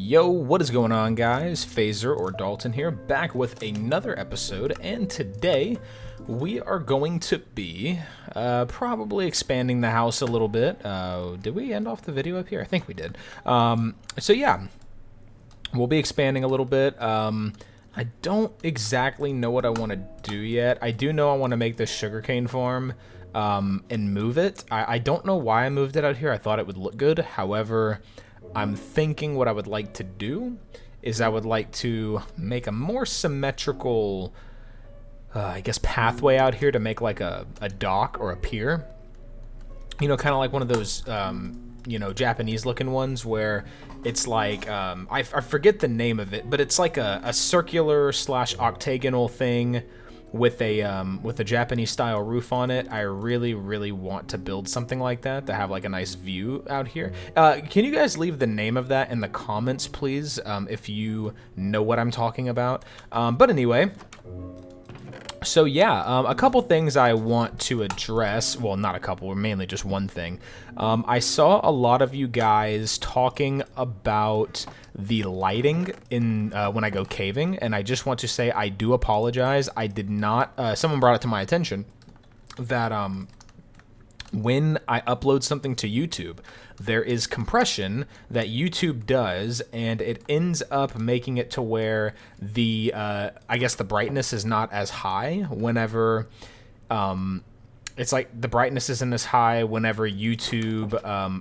Yo, what is going on, guys? Phaser or Dalton here, back with another episode, and today we are going to be probably expanding the house a little bit. Did we end off the video up here? I think we did. So yeah, we'll be expanding a little bit. I don't exactly know what I want to do yet. I do know I want to make this sugarcane farm and move it. I don't know why I moved it out here. I thought it would look good. However, I'm thinking what I would like to do is I would like to make a more symmetrical, I guess, pathway out here to make like a dock or a pier. You know, kind of like one of those, you know, Japanese-looking ones where it's like, I forget the name of it, but it's like a circular / octagonal thing with a Japanese-style roof on it. I really want to build something like that to have like a nice view out here. Can you guys leave the name of that in the comments, please, if you know what I'm talking about? But anyway, so yeah, a couple things I want to address. Well, not a couple, mainly just one thing. I saw a lot of you guys talking about the lighting in when I go caving, and I just want to say I do apologize. I did not, someone brought it to my attention that when I upload something to YouTube, there is compression that YouTube does, and it ends up making it to where the, I guess the brightness is not as high whenever, it's like the brightness isn't as high whenever YouTube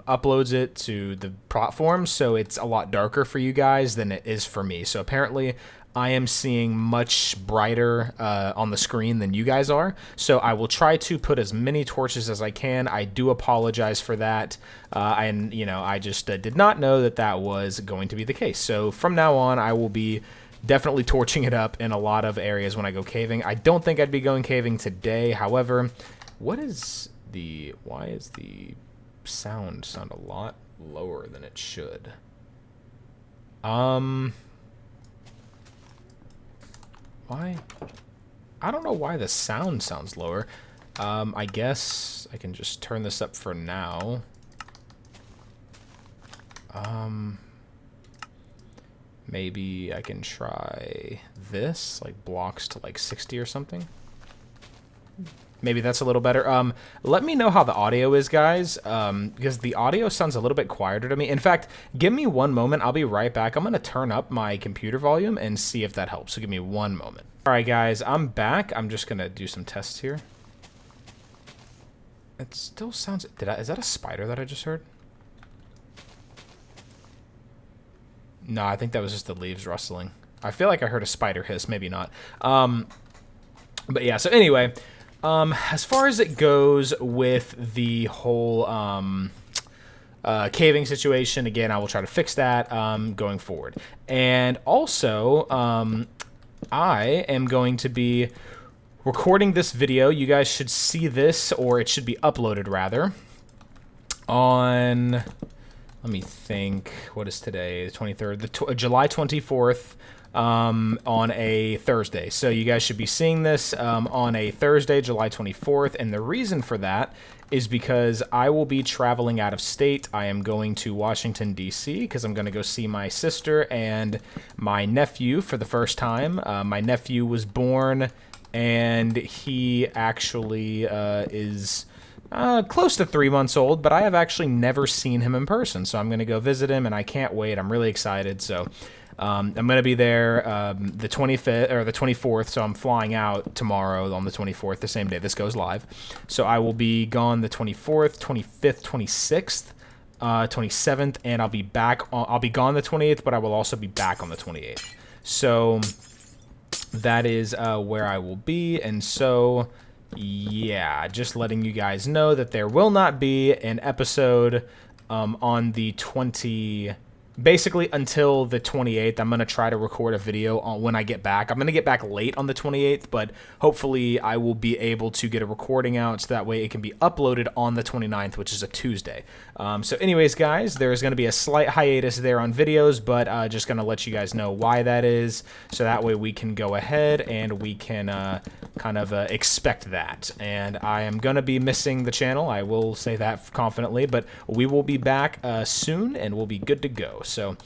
uploads it to the platform, so it's a lot darker for you guys than it is for me. So apparently I am seeing much brighter on the screen than you guys are, so I will try to put as many torches as I can. I do apologize for that, and you know, I just did not know that that was going to be the case. So from now on, I will be definitely torching it up in a lot of areas when I go caving. I don't think I'd be going caving today, however, why is the sound a lot lower than it should? Why? I don't know why the sound sounds lower. I guess I can just turn this up for now. Maybe I can try this, like blocks to like 60 or something. Maybe that's a little better. Let me know how the audio is, guys, because the audio sounds a little bit quieter to me. In fact, give me one moment. I'll be right back. I'm going to turn up my computer volume and see if that helps. So give me one moment. All right, guys, I'm back. I'm just going to do some tests here. It still sounds... Is that a spider that I just heard? No, I think that was just the leaves rustling. I feel like I heard a spider hiss. Maybe not. But yeah, so anyway... as far as it goes with the whole caving situation, again, I will try to fix that going forward. And also, I am going to be recording this video. You guys should see this, or it should be uploaded, rather, on, let me think, what is today, the 23rd, July 24th, on a Thursday. So you guys should be seeing this on a Thursday, July 24th, and the reason for that is because I will be traveling out of state. I am going to Washington, D.C., because I'm going to go see my sister and my nephew for the first time. My nephew was born, and he actually is... close to 3 months old, but I have actually never seen him in person, so I'm going to go visit him, and I can't wait. I'm really excited, so I'm going to be there the 25th or the 24th, so I'm flying out tomorrow on the 24th, the same day this goes live. So I will be gone the 24th, 25th, 26th, 27th, and I'll be back. I'll be gone the 28th, but I will also be back on the 28th. So that is where I will be, and so... yeah, just letting you guys know that there will not be an episode on the basically until the 28th. I'm going to try to record a video on when I get back. I'm going to get back late on the 28th, but hopefully I will be able to get a recording out so that way it can be uploaded on the 29th, which is a Tuesday. So anyways, guys, there's going to be a slight hiatus there on videos, but just going to let you guys know why that is, so that way we can go ahead and we can kind of expect that. And I am going to be missing the channel. I will say that confidently, but we will be back soon and we'll be good to go. So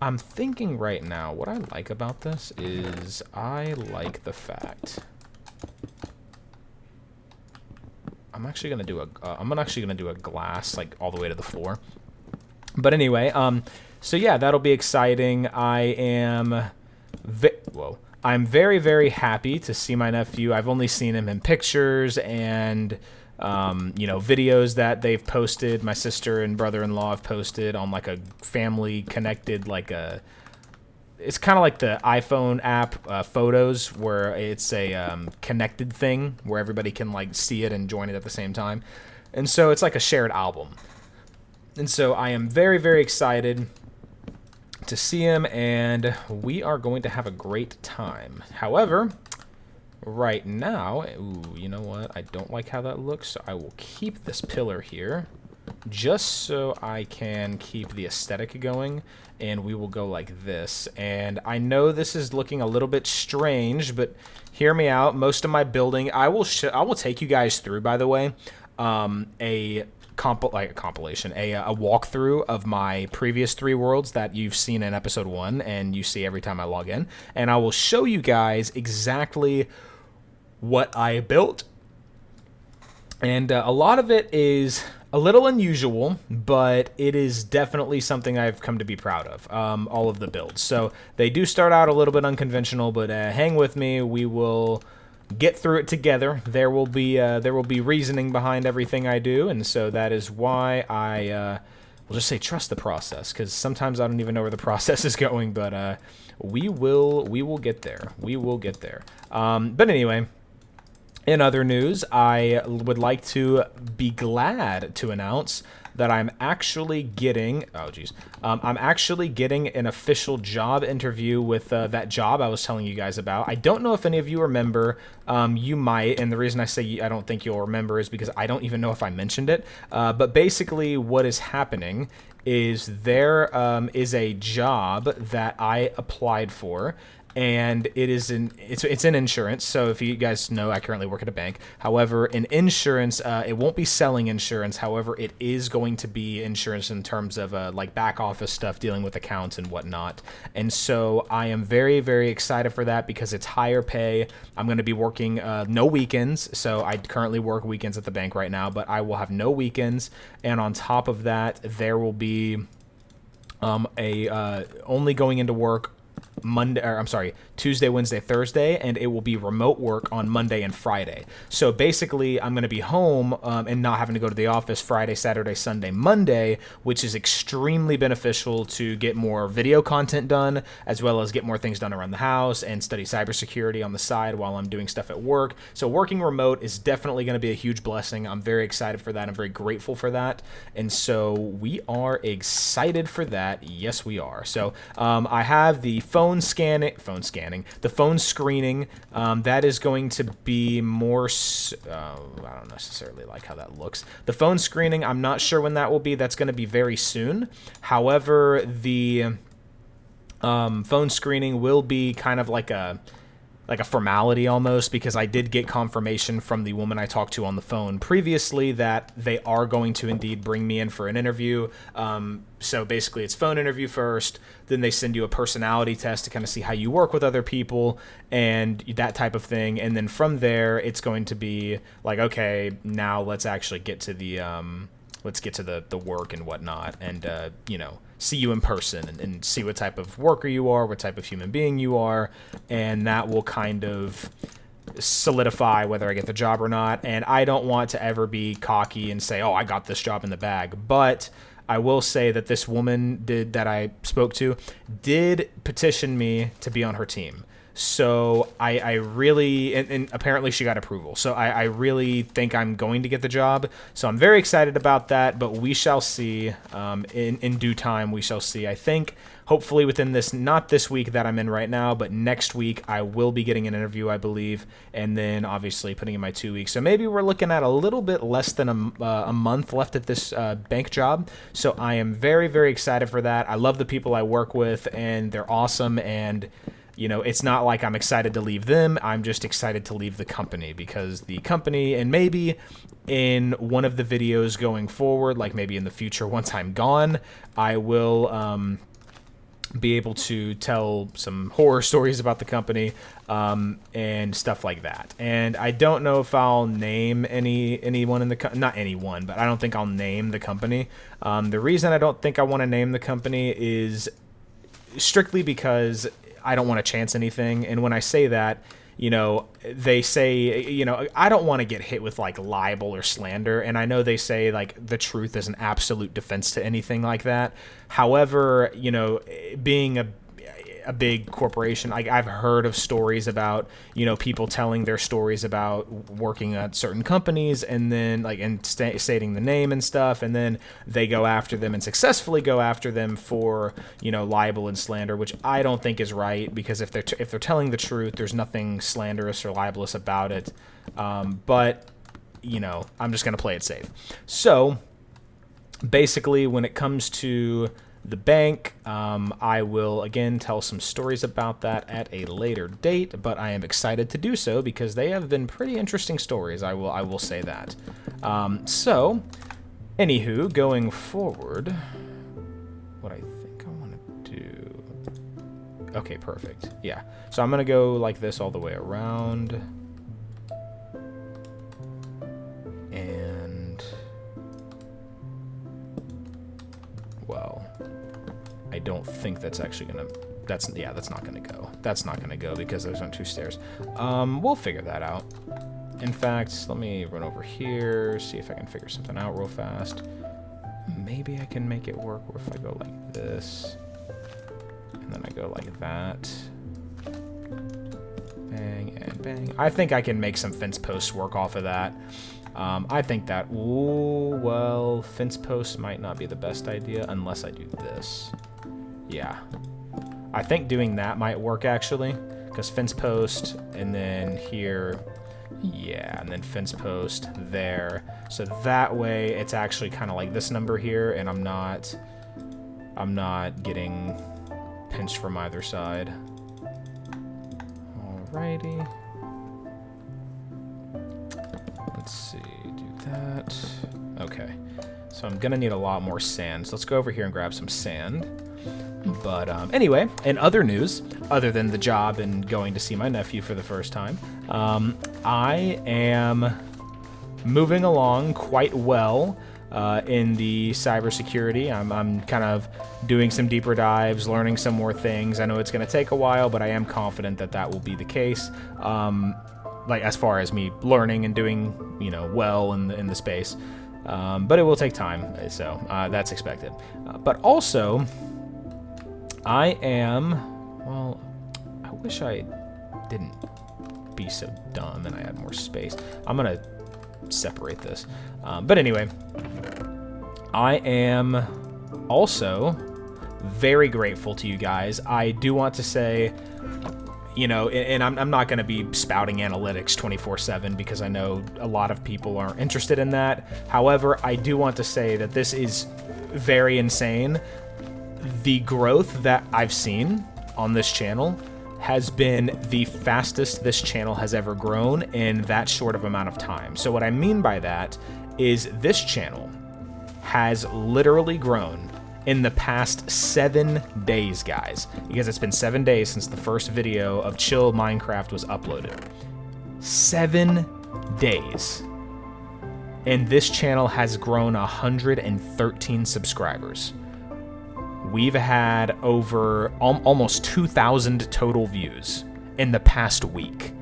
I'm thinking right now, what I like about this is I like the fact I'm actually gonna do a glass like all the way to the floor. But anyway, so yeah, that'll be exciting. I'm very, very happy to see my nephew. I've only seen him in pictures and videos that they've posted. My sister and brother-in-law have posted on like a family connected, it's kind of like the iPhone app Photos, where it's a connected thing where everybody can like see it and join it at the same time. And so it's like a shared album. And so I am very, very excited to see him, and we are going to have a great time. However, right now, you know what? I don't like how that looks, so I will keep this pillar here just so I can keep the aesthetic going, and we will go like this. And I know this is looking a little bit strange, but hear me out. Most of my building, I will take you guys through, by the way, a walkthrough of my previous 3 worlds that you've seen in episode 1 and you see every time I log in, and I will show you guys exactly what I built. And a lot of it is a little unusual, but it is definitely something I've come to be proud of, all of the builds. So they do start out a little bit unconventional, but hang with me. We will get through it together. There will be reasoning behind everything I do, and so that is why I will just say trust the process, because sometimes I don't even know where the process is going, but we will get there. We will get there. But anyway, in other news, I would like to be glad to announce that I'm actually getting, I'm actually getting an official job interview with that job I was telling you guys about. I don't know if any of you remember. You might, and the reason I say I don't think you'll remember is because I don't even know if I mentioned it. But basically what is happening is there is a job that I applied for, and it's in insurance. So if you guys know, I currently work at a bank. However, in insurance, it won't be selling insurance. However, it is going to be insurance in terms of like back office stuff, dealing with accounts and whatnot. And so I am very, very excited for that because it's higher pay. I'm going to be working no weekends. So I currently work weekends at the bank right now, but I will have no weekends. And on top of that, there will be only going into work Tuesday, Wednesday, Thursday, and it will be remote work on Monday and Friday. So basically, I'm going to be home and not having to go to the office Friday, Saturday, Sunday, Monday, which is extremely beneficial to get more video content done, as well as get more things done around the house and study cybersecurity on the side while I'm doing stuff at work. So working remote is definitely going to be a huge blessing. I'm very excited for that. I'm very grateful for that. And so we are excited for that. Yes, we are. So I have the phone screening. That is going to be more, I don't necessarily like how that looks. The phone screening, I'm not sure when that will be. That's going to be very soon. However, the phone screening will be kind of like a formality almost, because I did get confirmation from the woman I talked to on the phone previously that they are going to indeed bring me in for an interview. So basically it's phone interview first, then they send you a personality test to kind of see how you work with other people and that type of thing. And then from there, it's going to be like, okay, now let's actually get to the work and whatnot, and see you in person and see what type of worker you are, what type of human being you are, and that will kind of solidify whether I get the job or not. And I don't want to ever be cocky and say, oh, I got this job in the bag, but I will say that this woman that I spoke to did petition me to be on her team. So I really, and apparently she got approval. So I really think I'm going to get the job. So I'm very excited about that, but we shall see. In due time, we shall see. I think hopefully within not this week that I'm in right now, but next week I will be getting an interview, I believe. And then obviously putting in my 2 weeks. So maybe we're looking at a little bit less than a month left at this bank job. So I am very, very excited for that. I love the people I work with, and they're awesome. And it's not like I'm excited to leave them. I'm just excited to leave the company, because the company, and maybe in one of the videos going forward, like maybe in the future once I'm gone, I will be able to tell some horror stories about the company, and stuff like that. And I don't know if I'll name anyone in the not anyone, but I don't think I'll name the company. The reason I don't think I want to name the company is strictly because I don't want to chance anything. And when I say that, you know, they say, you know, I don't want to get hit with like libel or slander. And I know they say like the truth is an absolute defense to anything like that. However, you know, being a big corporation, I've heard of stories about, you know, people telling their stories about working at certain companies and then like, and stating the name and stuff. And then they go after them and successfully go after them for, you know, libel and slander, which I don't think is right, because if they're telling the truth, there's nothing slanderous or libelous about it. But, you know, I'm just going to play it safe. So basically, when it comes to the bank, I will again tell some stories about that at a later date, but I am excited to do so because they have been pretty interesting stories. I will say that. So, anywho, going forward, what I think I want to do. Okay, perfect. Yeah. So I'm gonna go like this all the way around, and well, I don't think that's actually gonna, that's not gonna go. That's not gonna go because those aren't two stairs. We'll figure that out. In fact, let me run over here, see if I can figure something out real fast. Maybe I can make it work if I go like this, and then I go like that. Bang and bang. I think I can make some fence posts work off of that. I think that, ooh, well, fence posts might not be the best idea unless I do this. Yeah. I think doing that might work, actually, because fence post, and then here, yeah, and then fence post there. So that way, it's actually kind of like this number here, and I'm not getting pinched from either side. Alrighty. Let's see, do that. Okay, so I'm gonna need a lot more sand. So let's go over here and grab some sand. But anyway, in other news, other than the job and going to see my nephew for the first time, I am moving along quite well in the cybersecurity. I'm kind of doing some deeper dives, learning some more things. I know it's going to take a while, but I am confident that that will be the case. Like as far as me learning and doing, you know, well in the space. But it will take time, so that's expected. But also, I am, well, I wish I didn't be so dumb and I had more space. I'm going to separate this. But anyway, I am also very grateful to you guys. I do want to say, you know, and I'm not going to be spouting analytics 24/7 because I know a lot of people aren't interested in that. However, I do want to say that this is very insane. The growth that I've seen on this channel has been the fastest this channel has ever grown in that short of amount of time. So what I mean by that is this channel has literally grown in the past 7 days, guys, because it's been 7 days since the first video of Chill Minecraft was uploaded. 7 days. And this channel has grown 113 subscribers. We've had over almost 2,000 total views in the past week.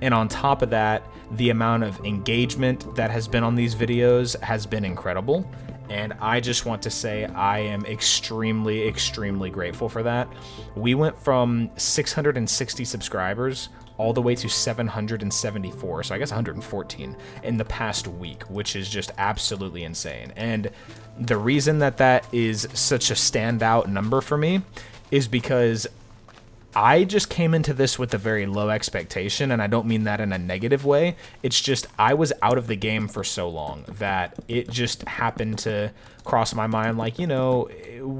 And on top of that, the amount of engagement that has been on these videos has been incredible. And I just want to say I am extremely, extremely grateful for that. We went from 660 subscribers all the way to 774, so I guess 114 in the past week, which is just absolutely insane. And the reason that that is such a standout number for me is because I just came into this with a very low expectation, and I don't mean that in a negative way. It's just I was out of the game for so long that it just happened to cross my mind, like, you know,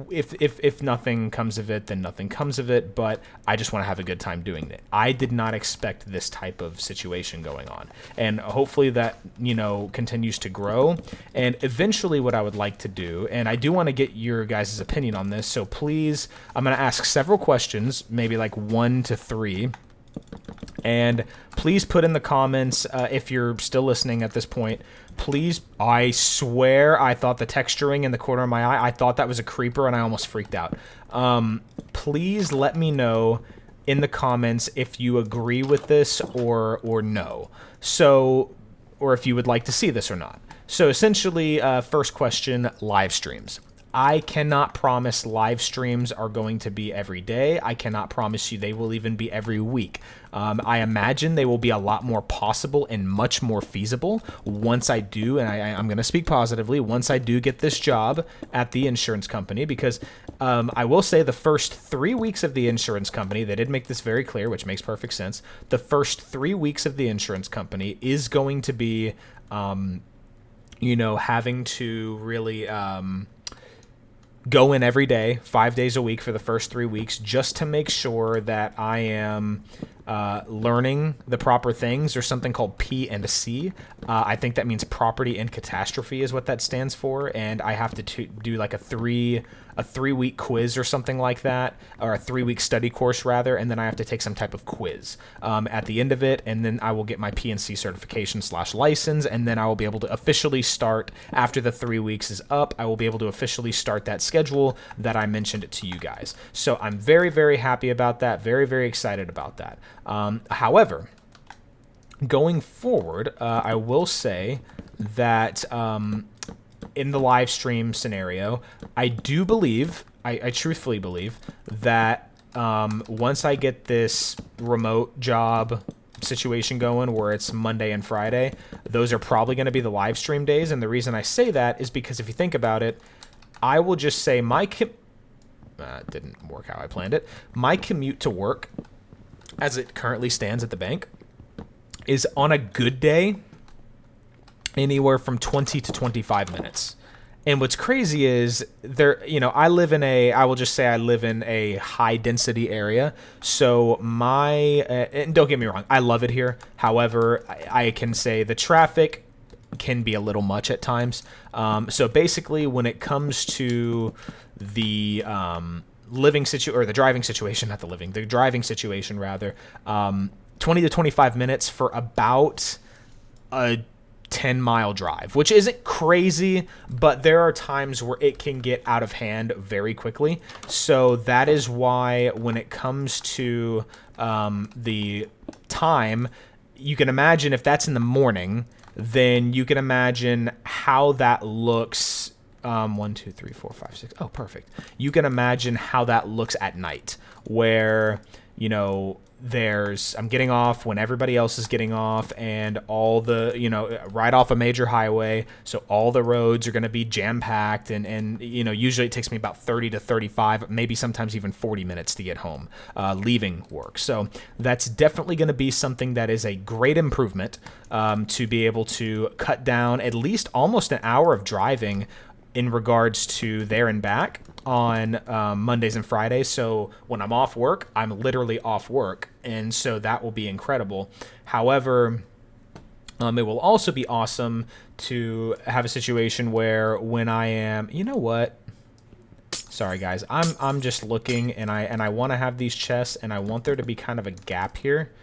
if nothing comes of it, then nothing comes of it, but I just want to have a good time doing it. I did not expect this type of situation going on, and hopefully that, you know, continues to grow. And eventually what I would like to do, and I do want to get your guys' opinion on this, so please, I'm going to ask several questions, maybe like 1 to 3, and please put in the comments, if you're still listening at this point, please, I swear I thought the texturing in the corner of my eye, I thought that was a creeper and I almost freaked out. Please let me know in the comments if you agree with this or no. So, or if you would like to see this or not. So essentially, first question, live streams. I cannot promise live streams are going to be every day. I cannot promise you they will even be every week. I imagine they will be a lot more possible and much more feasible once I do, and I'm going to speak positively, once I do get this job at the insurance company, because I will say the first 3 weeks of the insurance company, they did make this very clear, which makes perfect sense. The first 3 weeks of the insurance company is going to be, you know, having to really... go in every day, 5 days a week for the first 3 weeks, just to make sure that I am learning the proper things. There's something called P&C. I think that means property and catastrophe is what that stands for. And I have to do like a 3-week quiz or something like that, or a 3-week study course rather. And then I have to take some type of quiz at the end of it. And then I will get my P&C certification / license. And then I will be able to officially start after the 3 weeks is up. I will be able to officially start that schedule that I mentioned to you guys. So I'm very, very happy about that. Very, very excited about that. However, going forward, I will say that in the live stream scenario, I do believe, I truthfully believe that once I get this remote job situation going where it's Monday and Friday, those are probably going to be the live stream days. And the reason I say that is because if you think about it, I will just say my didn't work how I planned it. My commute to work, as it currently stands at the bank, is on a good day anywhere from 20 to 25 minutes. And what's crazy is there, you know, I will just say I live in a high density area. So and don't get me wrong, I love it here. However, I can say the traffic can be a little much at times. So basically when it comes to the, the driving situation rather, 20 to 25 minutes for about a 10-mile drive, which isn't crazy, but there are times where it can get out of hand very quickly. So that is why when it comes to the time, you can imagine if that's in the morning, then you can imagine how that looks. 1, 2, 3, 4, 5, 6. Oh, perfect. You can imagine how that looks at night, where, you know, I'm getting off when everybody else is getting off, and all the, you know, right off a major highway. So all the roads are going to be jam-packed, and, you know, usually it takes me about 30 to 35, maybe sometimes even 40 minutes to get home, leaving work. So that's definitely going to be something that is a great improvement, to be able to cut down at least almost an hour of driving in regards to there and back on Mondays and Fridays. So when I'm off work, I'm literally off work, and so that will be incredible. However, it will also be awesome to have a situation where when I am, you know what? Sorry guys, I'm just looking, and I want to have these chests, and I want there to be kind of a gap here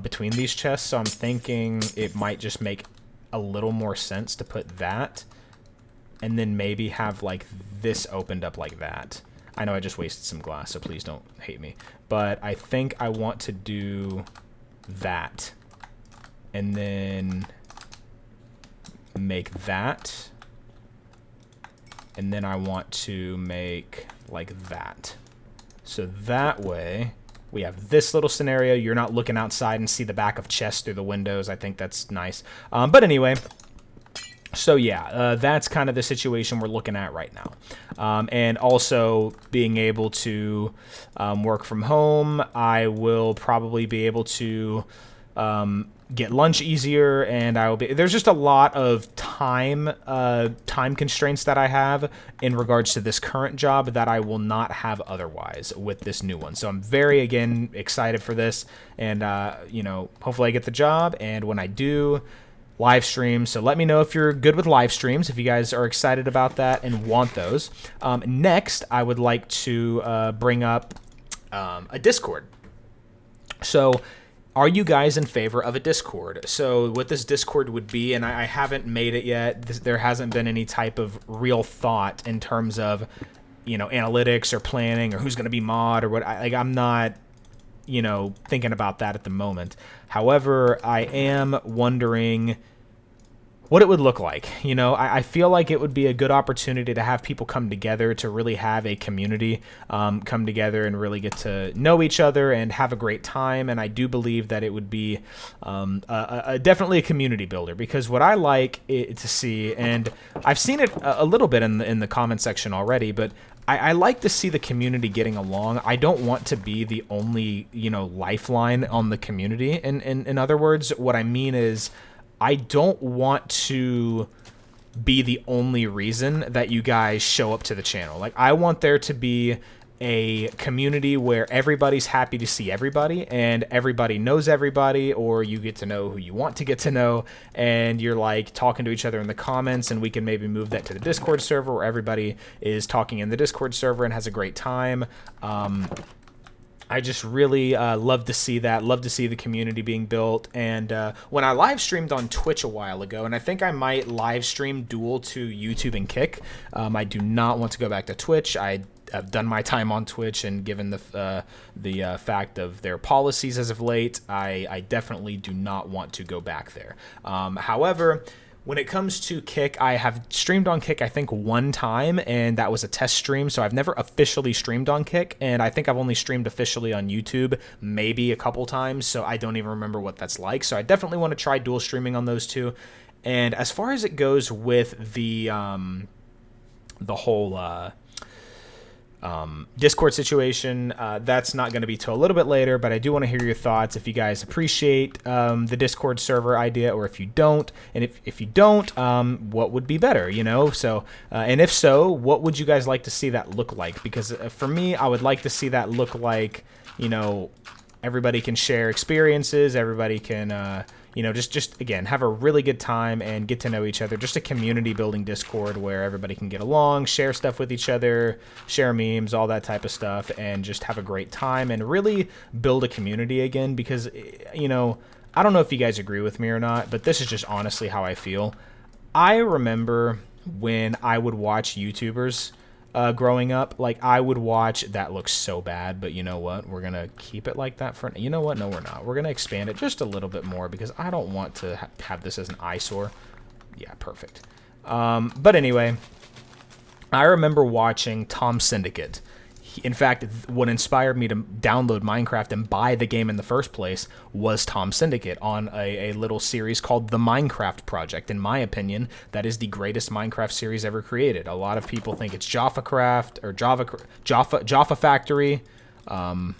between these chests. So I'm thinking it might just make a little more sense to put that, and then maybe have like this opened up like that. I know I just wasted some glass, so please don't hate me. But I think I want to do that. And then make that. And then I want to make like that. So that way we have this little scenario. You're not looking outside and see the back of chests through the windows. I think that's nice. But anyway, So yeah, that's kind of the situation we're looking at right now. And also being able to work from home, I will probably be able to get lunch easier, and I will be. There's just a lot of time constraints that I have in regards to this current job that I will not have otherwise with this new one. So I'm very again excited for this, and hopefully I get the job, and when I do, live streams. So let me know if you're good with live streams, if you guys are excited about that and want those. Next, I would like to bring up a Discord. So are you guys in favor of a Discord? So what this Discord would be, and I haven't made it yet, there hasn't been any type of real thought in terms of, analytics or planning or who's going to be mod or what. I'm not thinking about that at the moment. However, I am wondering what it would look like. I feel like it would be a good opportunity to have people come together, to really have a community come together and really get to know each other and have a great time. And I do believe that it would be definitely a community builder, because what I like to see, and I've seen it a little bit in the comment section already, but I like to see the community getting along. I don't want to be the only, lifeline on the community. In other words, what I mean is I don't want to be the only reason that you guys show up to the channel. Like, I want there to be a community where everybody's happy to see everybody and everybody knows everybody, or you get to know who you want to get to know, and you're like talking to each other in the comments, and we can maybe move that to the Discord server where everybody is talking in the Discord server and has a great time. I just really love to see that, love to see the community being built. And when I live streamed on Twitch a while ago, and I think I might live stream dual to YouTube and Kick, I do not want to go back to Twitch. I've done my time on Twitch, and given the fact of their policies as of late, I definitely do not want to go back there. However, when it comes to Kick, I have streamed on Kick, I think, one time, and that was a test stream, so I've never officially streamed on Kick, and I think I've only streamed officially on YouTube maybe a couple times, so I don't even remember what that's like. So I definitely want to try dual streaming on those two. And as far as it goes with the whole Discord situation, that's not going to be till a little bit later, but I do want to hear your thoughts, if you guys appreciate the Discord server idea, or if you don't. And if you don't, what would be better, so and if so, what would you guys like to see that look like? Because for me, I would like to see that look like, everybody can share experiences, everybody can just again, have a really good time and get to know each other. Just a community building Discord where everybody can get along, share stuff with each other, share memes, all that type of stuff, and just have a great time and really build a community again. Because, I don't know if you guys agree with me or not, but this is just honestly how I feel. I remember when I would watch YouTubers growing up, like, I would watch, that looks so bad, but you know what, we're gonna keep it like that for, you know what, no we're not, we're gonna expand it just a little bit more, because I don't want to have this as an eyesore. Yeah, perfect. But anyway, I remember watching Tom Syndicate. In fact, what inspired me to download Minecraft and buy the game in the first place was Tom Syndicate on a little series called The Minecraft Project. In my opinion, that is the greatest Minecraft series ever created. A lot of people think it's JavaCraft or Jaffa Factory. From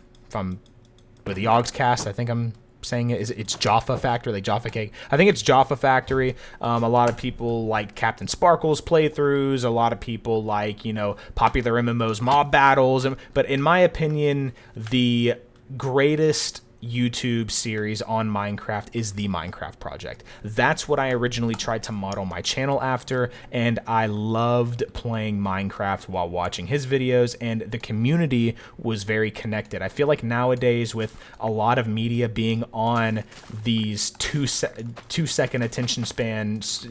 with the Yogscast, I think I'm saying it's Jaffa Factory, like Jaffa Cake. I think it's Jaffa Factory. A lot of people like Captain Sparkle's playthroughs. A lot of people like, popular MMOs, mob battles. But in my opinion, the greatest YouTube series on Minecraft is the Minecraft Project. That's what I originally tried to model my channel after, and I loved playing Minecraft while watching his videos, and the community was very connected. I feel like nowadays, with a lot of media being on these two-second attention spans,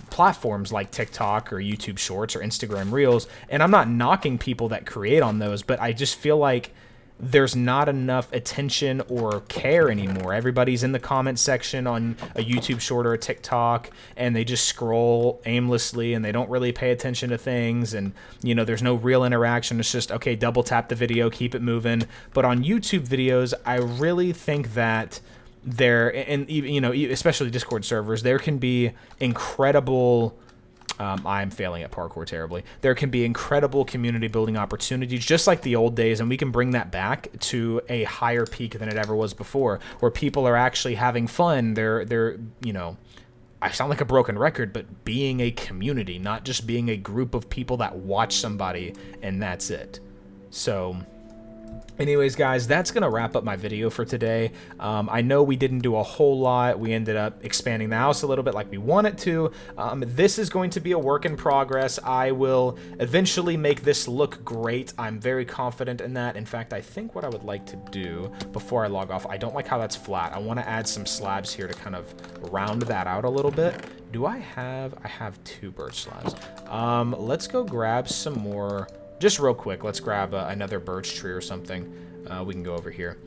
platforms like TikTok or YouTube Shorts or Instagram Reels, and I'm not knocking people that create on those, but I just feel like there's not enough attention or care anymore. Everybody's in the comment section on a YouTube short or a TikTok, and they just scroll aimlessly, and they don't really pay attention to things, and there's no real interaction. It's just, okay, double tap the video, keep it moving. But on YouTube videos, I really think that there, and even, you know, especially Discord servers, there can be incredible. I'm failing at parkour terribly. There can be incredible community building opportunities, just like the old days, and we can bring that back to a higher peak than it ever was before, where people are actually having fun. They're you know, I sound like a broken record, but being a community, not just being a group of people that watch somebody and that's it. So anyways, guys, that's going to wrap up my video for today. I know we didn't do a whole lot. We ended up expanding the house a little bit like we wanted to. This is going to be a work in progress. I will eventually make this look great. I'm very confident in that. In fact, I think what I would like to do before I log off, I don't like how that's flat. I want to add some slabs here to kind of round that out a little bit. Do I have 2 birch slabs. Let's go grab some more. Just real quick, let's grab another birch tree or something. We can go over here.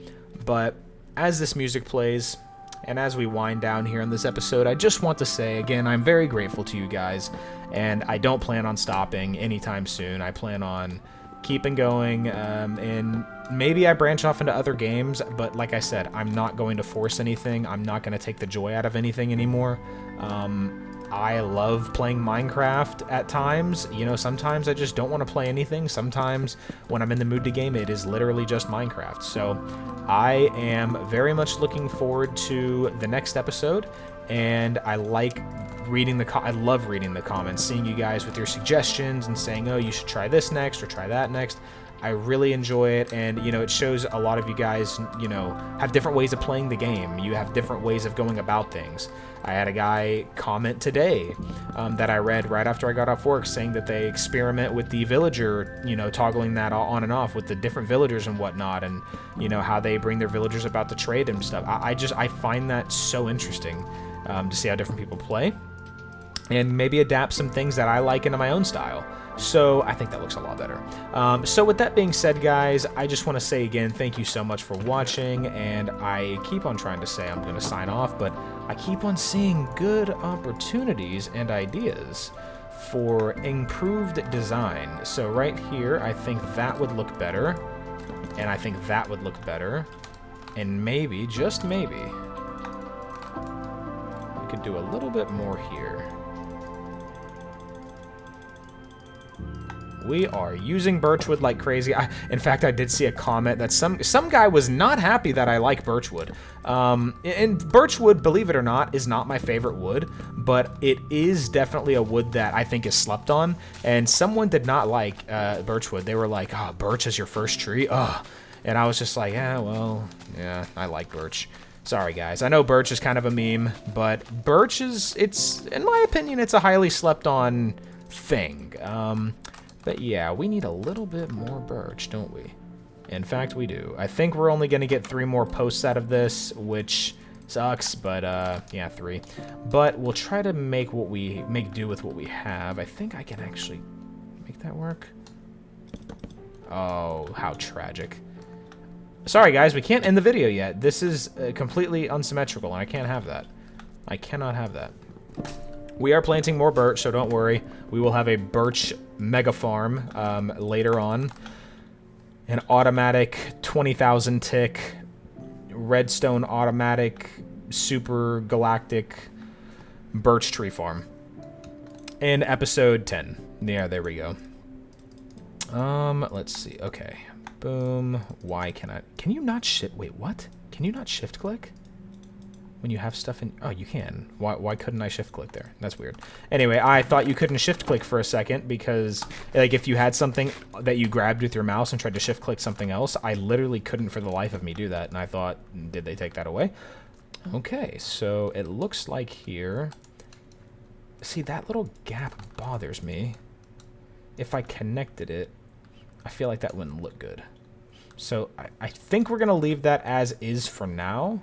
But as this music plays, and as we wind down here in this episode, I just want to say, again, I'm very grateful to you guys, and I don't plan on stopping anytime soon. I plan on keeping going, and maybe I branch off into other games, but like I said, I'm not going to force anything. I'm not going to take the joy out of anything anymore. I love playing Minecraft at times. You know, sometimes I just don't want to play anything. Sometimes when I'm in the mood to game, it is literally just Minecraft. So I am very much looking forward to the next episode, and I like reading I love reading the comments, seeing you guys with your suggestions and saying, oh, you should try this next or try that next. I really enjoy it, and, you know, it shows a lot of you guys, you know, have different ways of playing the game. You have different ways of going about things. I had a guy comment today that I read right after I got off work saying that they experiment with the villager, you know, toggling that on and off with the different villagers and whatnot, and, you know, how they bring their villagers about to trade and stuff. I find that so interesting to see how different people play, and maybe adapt some things that I like into my own style. So I think that looks a lot better. So with that being said, guys, I just want to say again, thank you so much for watching, and I keep on trying to say I'm going to sign off, but I keep on seeing good opportunities and ideas for improved design. So right here, I think that would look better, and I think that would look better, and maybe, just maybe, we could do a little bit more here. We are using birchwood like crazy. In fact, I did see a comment that some guy was not happy that I like birchwood. And birchwood, believe it or not, is not my favorite wood, but it is definitely a wood that I think is slept on. And someone did not like birchwood. They were like, "Oh, birch is your first tree? Ugh." And I was just like, "Yeah, well, yeah, I like birch." Sorry, guys. I know birch is kind of a meme, but birch is, in my opinion, it's a highly slept on thing. But yeah, we need a little bit more birch, don't we? In fact, we do. I think we're only going to get 3 more posts out of this, which sucks, but yeah, 3. But we'll try to make do with what we have. I think I can actually make that work. Oh, how tragic. Sorry, guys, we can't end the video yet. This is completely unsymmetrical, and I can't have that. I cannot have that. We are planting more birch, so don't worry. We will have a birch mega farm later on. An automatic 20,000 tick redstone automatic super galactic birch tree farm in episode 10. Yeah, there we go. Let's see. Okay. Boom. Why can you not wait, what? Can you not shift click? When you have stuff in... Oh, you can. Why couldn't I shift-click there? That's weird. Anyway, I thought you couldn't shift-click for a second because, like, if you had something that you grabbed with your mouse and tried to shift-click something else, I literally couldn't for the life of me do that. And I thought, did they take that away? Okay, so it looks like here... See, that little gap bothers me. If I connected it, I feel like that wouldn't look good. So I think we're going to leave that as is for now.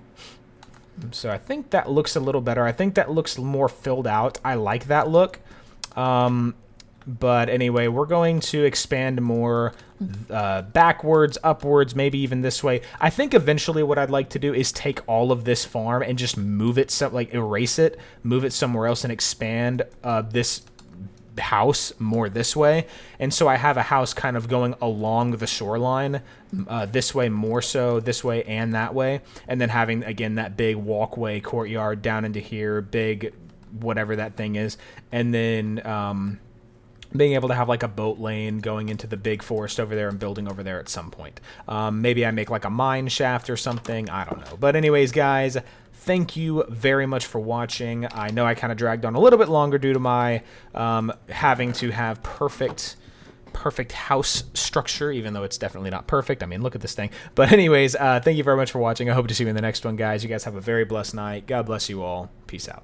So I think that looks a little better. I think that looks more filled out. I like that look. But anyway, we're going to expand more backwards, upwards, maybe even this way. I think eventually what I'd like to do is take all of this farm and just move it, erase it, move it somewhere else and expand this house more this way, and so I have a house kind of going along the shoreline, this way more so, this way and that way, and then having again that big walkway courtyard down into here, big whatever that thing is, and then being able to have like a boat lane going into the big forest over there and building over there at some point. Maybe I make like a mine shaft or something, I don't know. But anyways, guys, thank you very much for watching. I know I kind of dragged on a little bit longer due to my having to have perfect house structure, even though it's definitely not perfect. I mean, look at this thing. But anyways, thank you very much for watching. I hope to see you in the next one, guys. You guys have a very blessed night. God bless you all. Peace out.